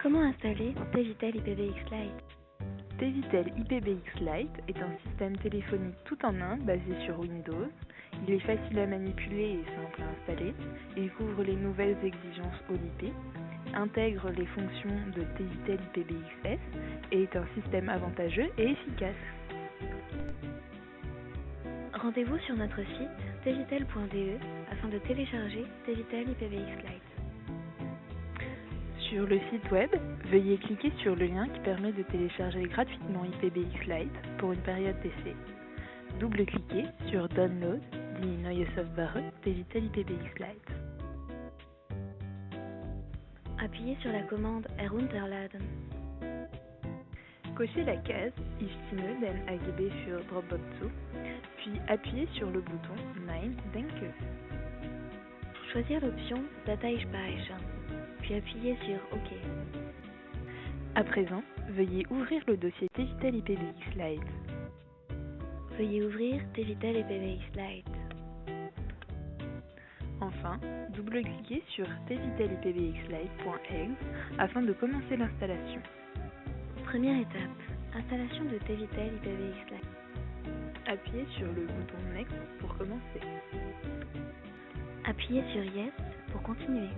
Comment installer Tevitel IPBX Lite? Tevitel IPBX Lite est un système téléphonique tout en un basé sur Windows. Il est facile à manipuler et simple à installer. Il couvre les nouvelles exigences OLIP, intègre les fonctions de Tevitel IPBX-S et est un système avantageux et efficace. Rendez-vous sur notre site tevitel.de afin de télécharger Tevitel IPBX Lite. Sur le site web, veuillez cliquer sur le lien qui permet de télécharger gratuitement IPBX Lite pour une période d'essai. Double-cliquez sur Download die neue Software Tevitel IPBX Lite. Appuyez sur la commande Herunterladen. Cochez la case Ich stimme den AGB für Dropbox zu, puis appuyez sur le bouton Nein, danke. Choisir l'option Datei speichern, puis appuyez sur OK. À présent, veuillez ouvrir le dossier Tevitel IPBX Lite. Veuillez ouvrir Tevitel IPBX Lite. Enfin, double-cliquez sur tevitelipbxlite.exe afin de commencer l'installation. Première étape, installation de Tevitel IPBX Lite. Appuyez sur le bouton Next pour commencer. Appuyez sur Yes pour continuer.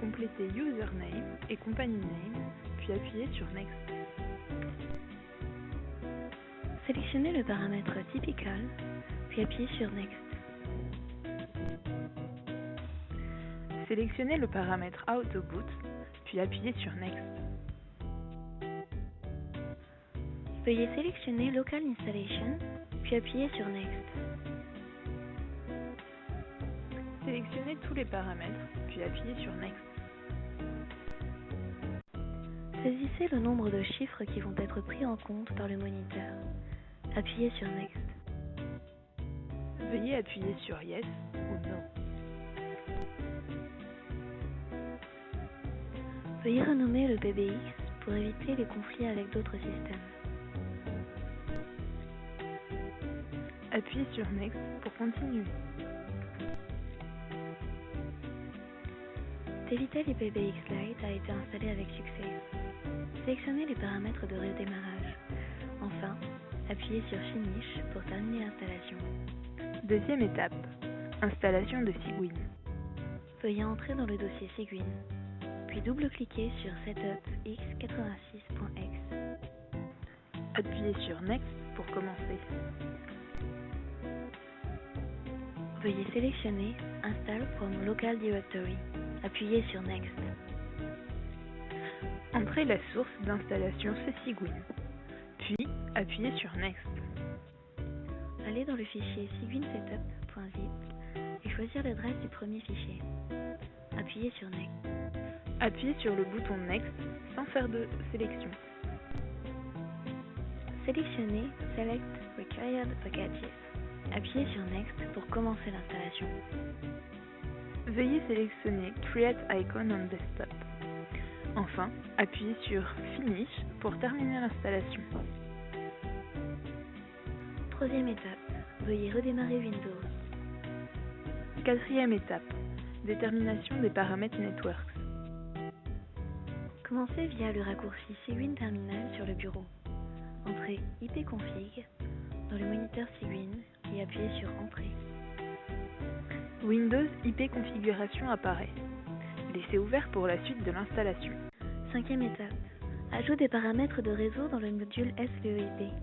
Complétez Username et Company Name, puis appuyez sur Next. Sélectionnez le paramètre Typical, puis appuyez sur Next. Sélectionnez le paramètre Autoboot, puis appuyez sur Next. Veuillez sélectionner Local Installation, puis appuyez sur Next. Sélectionnez tous les paramètres, puis appuyez sur Next. Saisissez le nombre de chiffres qui vont être pris en compte par le moniteur. Appuyez sur Next. Veuillez appuyer sur Yes ou No. Veuillez renommer le PBX pour éviter les conflits avec d'autres systèmes. Appuyez sur Next pour continuer. Tevitel IPBX Lite a été installé avec succès. Sélectionnez les paramètres de redémarrage. Enfin, appuyez sur Finish pour terminer l'installation. Deuxième étape, installation de Cygwin. Veuillez entrer dans le dossier Cygwin, puis double-cliquez sur Setup x86.x. Appuyez sur Next pour commencer. Veuillez sélectionner Install from Local Directory. Appuyez sur Next. Entrez la source d'installation Cygwin, puis appuyez sur Next. Allez dans le fichier cygwinsetup.zip et choisir l'adresse du premier fichier. Appuyez sur Next. Appuyez sur le bouton Next sans faire de sélection. Sélectionnez Select Required Packages. Appuyez sur Next pour commencer l'installation. Veuillez sélectionner Create Icon on Desktop. Enfin, appuyez sur Finish pour terminer l'installation. Troisième étape, veuillez redémarrer Windows. Quatrième étape, détermination des paramètres Networks. Commencez via le raccourci Cygwin Terminal sur le bureau. Entrez ipconfig dans le moniteur Cygwin et appuyez sur Entrée. Windows IP Configuration apparaît. Laissez ouvert pour la suite de l'installation. Cinquième étape, ajout des paramètres de réseau dans le module SVOIP.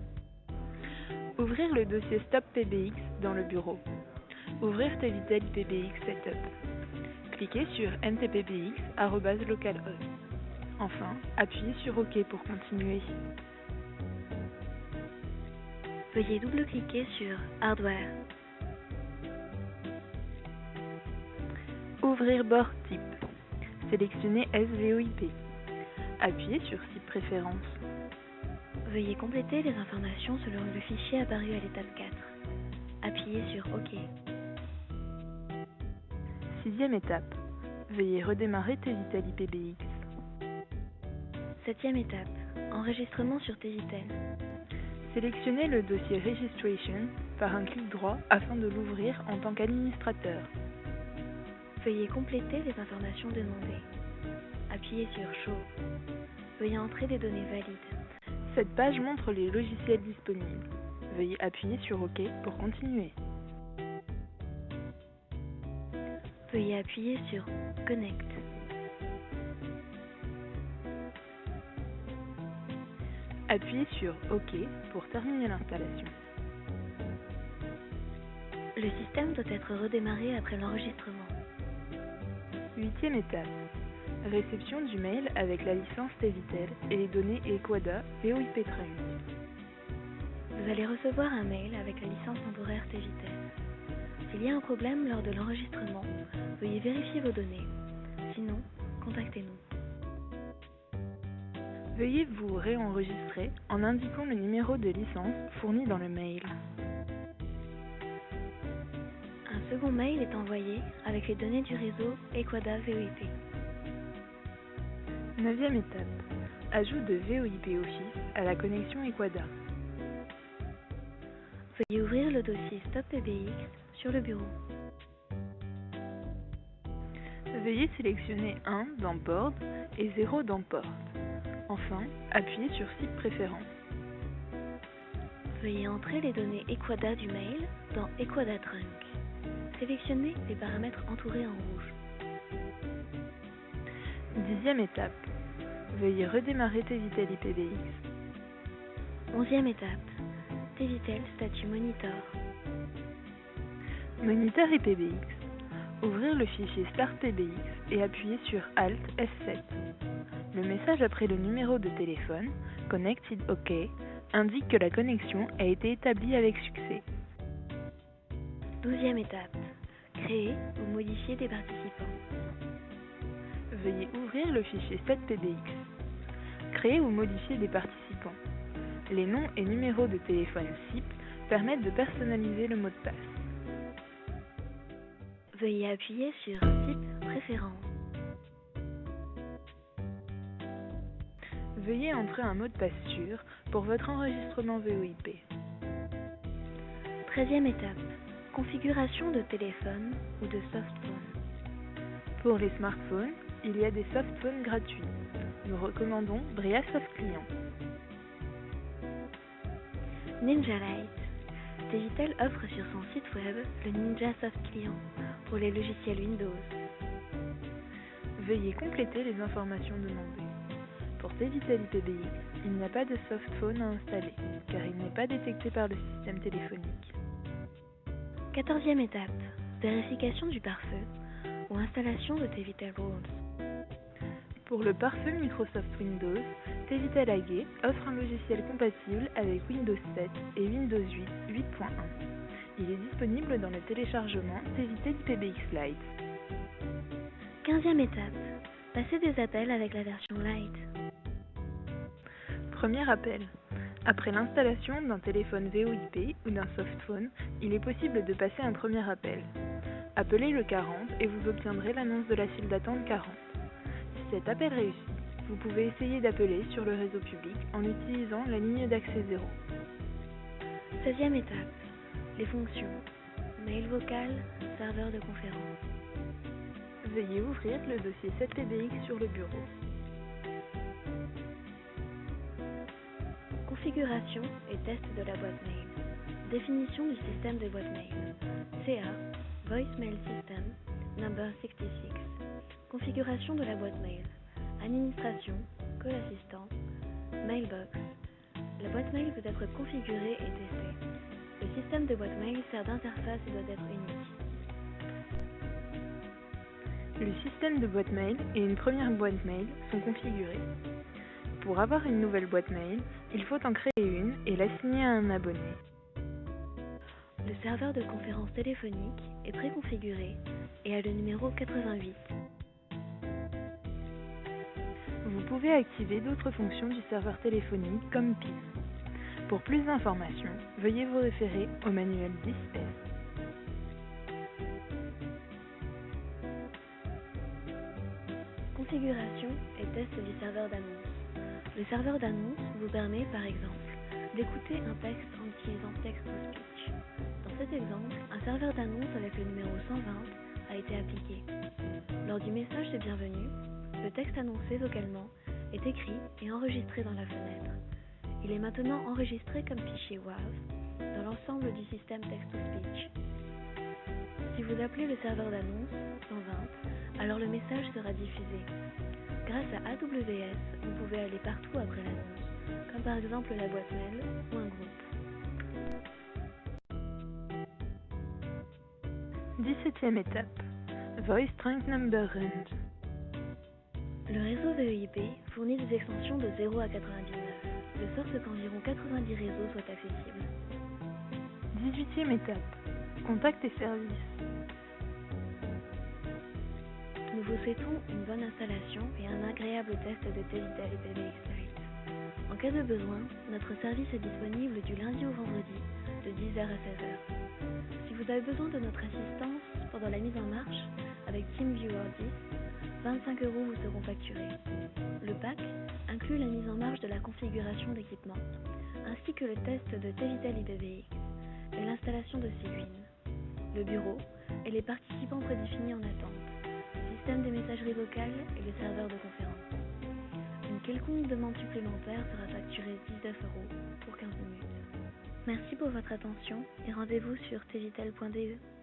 Ouvrir le dossier Stop PBX dans le bureau. Ouvrir Tevitel IPBX Setup. Cliquez sur ntpbx@localhost. Enfin, appuyez sur OK pour continuer. Veuillez double-cliquer sur Hardware. Ouvrir bord type. Sélectionnez SVOIP. Appuyez sur Site Préférences. Veuillez compléter les informations selon le fichier apparu à l'étape 4. Appuyez sur OK. Sixième étape. Veuillez redémarrer Tevitel IPBX. Septième étape. Enregistrement sur Tevitel. Sélectionnez le dossier Registration par un clic droit afin de l'ouvrir en tant qu'administrateur. Veuillez compléter les informations demandées. appuyez sur Show. Veuillez entrer des données valides. Cette page montre les logiciels disponibles. Veuillez appuyer sur OK pour continuer. Veuillez appuyer sur Connect. Appuyez sur OK pour terminer l'installation. Le système doit être redémarré après l'enregistrement. 8e étape. Réception du mail avec la licence Tevitel et les données Equada VoIP Trunk. Vous allez recevoir un mail avec la licence temporaire Tevitel. S'il y a un problème lors de l'enregistrement, veuillez vérifier vos données. Sinon, contactez-nous. Veuillez vous réenregistrer en indiquant le numéro de licence fourni dans le mail. Un second mail est envoyé avec les données du réseau Equada VoIP. 9e étape. Ajout de VoIP Office à la connexion Equada. Veuillez ouvrir le dossier Stop PBX sur le bureau. Veuillez sélectionner 1 dans Board et 0 dans Port. Enfin, appuyez sur SIP Préférences. Veuillez entrer les données Equada du mail dans Equada Trunk. Sélectionnez les paramètres entourés en rouge. 10e étape. Veuillez redémarrer Tevitel IPBX. 11e étape. Tevitel Statut Monitor. Moniteur IPBX. Ouvrir le fichier Start PBX et appuyez sur Alt F7. Le message après le numéro de téléphone, Connected OK, indique que la connexion a été établie avec succès. 12e étape. Créer ou modifier des participants. Veuillez ouvrir le fichier 7PBX. Créer ou modifier des participants. Les noms et numéros de téléphone SIP permettent de personnaliser le mot de passe. Veuillez appuyer sur SIP Préférences. Veuillez entrer un mot de passe sûr pour votre enregistrement VoIP. 13e étape. Configuration de téléphone ou de softphone. Pour les smartphones, il y a des softphones gratuits. Nous recommandons Bria Soft Client. Ninja Lite. Tevitel offre sur son site web le Ninja Soft Client pour les logiciels Windows. Veuillez compléter les informations demandées. Pour Tevitel IPBX, il n'y a pas de softphone à installer, car il n'est pas détecté par le système téléphonique. 14e étape. Vérification du pare-feu ou installation de Tevitel Rules. Pour le pare-feu Microsoft Windows, Tevitel AG offre un logiciel compatible avec Windows 7 et Windows 8 8.1. Il est disponible dans le téléchargement Tevitel IPBX Lite. 15e étape. Passer des appels avec la version Lite. Premier appel. Après l'installation d'un téléphone VoIP ou d'un softphone, il est possible de passer un premier appel. Appelez le 40 et vous obtiendrez l'annonce de la file d'attente 40. Si cet appel réussit, vous pouvez essayer d'appeler sur le réseau public en utilisant la ligne d'accès 0. 16e étape. Les fonctions. Mail vocal, serveur de conférence. Veuillez ouvrir le dossier 7PBX sur le bureau. Configuration et test de la boîte mail. Définition du système de boîte mail. CA, Voice Mail System, number 66. Configuration de la boîte mail. Administration, call assistant, mailbox. La boîte mail peut être configurée et testée. Le système de boîte mail sert d'interface et doit être unique. Le système de boîte mail et une première boîte mail sont configurés. Pour avoir une nouvelle boîte mail, il faut en créer une et l'assigner à un abonné. Le serveur de conférence téléphonique est préconfiguré et a le numéro 88. Vous pouvez activer d'autres fonctions du serveur téléphonique comme PIN. Pour plus d'informations, veuillez vous référer au manuel 10S. Configuration et test du serveur d'annonce. Le serveur d'annonce vous permet, par exemple, d'écouter un texte en utilisant text-to-speech. Dans cet exemple, un serveur d'annonce avec le numéro 120 a été appliqué. Lors du message de bienvenue, Le texte annoncé vocalement est écrit et enregistré dans la fenêtre. Il est maintenant enregistré comme fichier WAV dans l'ensemble du système text-to-speech. Si vous appelez le serveur d'annonce 120, alors le message sera diffusé. Grâce à AWS, vous pouvez aller partout après l'annonce, comme par exemple la boîte mail ou un groupe. 17e étape. Voice Trunk Number Range. Le réseau VoIP fournit des extensions de 0 à 99, de sorte qu'environ 90 réseaux soient accessibles. 18e étape. Contact et services. Nous vous souhaitons une bonne installation et un agréable test de Tevitel IPv6 Lite. En cas de besoin, notre service est disponible du lundi au vendredi, de 10h à 16h. Si vous avez besoin de notre assistance pendant la mise en marche, avec TeamViewer 10, 25 € vous seront facturés. Le pack inclut la mise en marche de la configuration d'équipement, ainsi que le test de Tevitel IPv6 et l'installation de Cygwin, le bureau et les participants prédéfinis en attente, le système des messageries vocales et le serveur de conférence. Une quelconque demande supplémentaire sera facturée 19 € pour 15 minutes. Merci pour votre attention et rendez-vous sur tvitel.de.